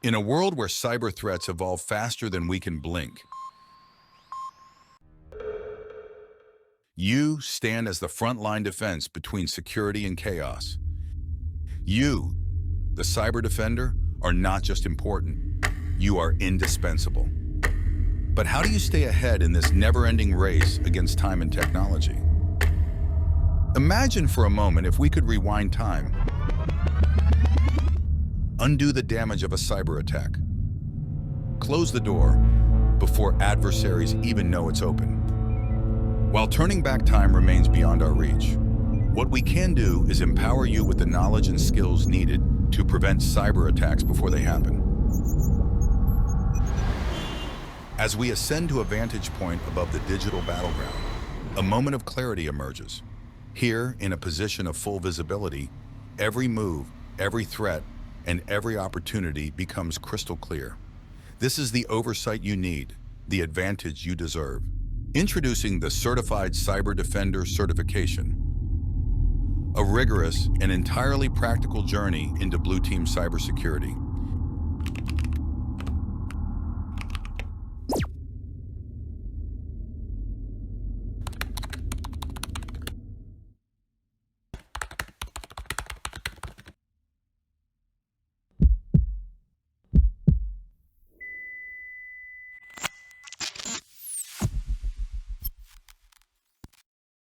In a world where cyber threats evolve faster than we can blink, you stand as the frontline defense between security and chaos. You, the cyber defender, are not just important, you are indispensable. But how do you stay ahead in this never-ending race against time and technology? Imagine for a moment if we could rewind time, undo the damage of a cyber attack, close the door before adversaries even know it's open. While turning back time remains beyond our reach, what we can do is empower you with the knowledge and skills needed to prevent cyber attacks before they happen. As we ascend to a vantage point above the digital battleground, a moment of clarity emerges. Here, in a position of full visibility, every move, every threat, and every opportunity becomes crystal clear. This is the oversight you need, the advantage you deserve. Introducing the Certified CyberDefender certification, a rigorous and entirely practical journey into blue team cybersecurity.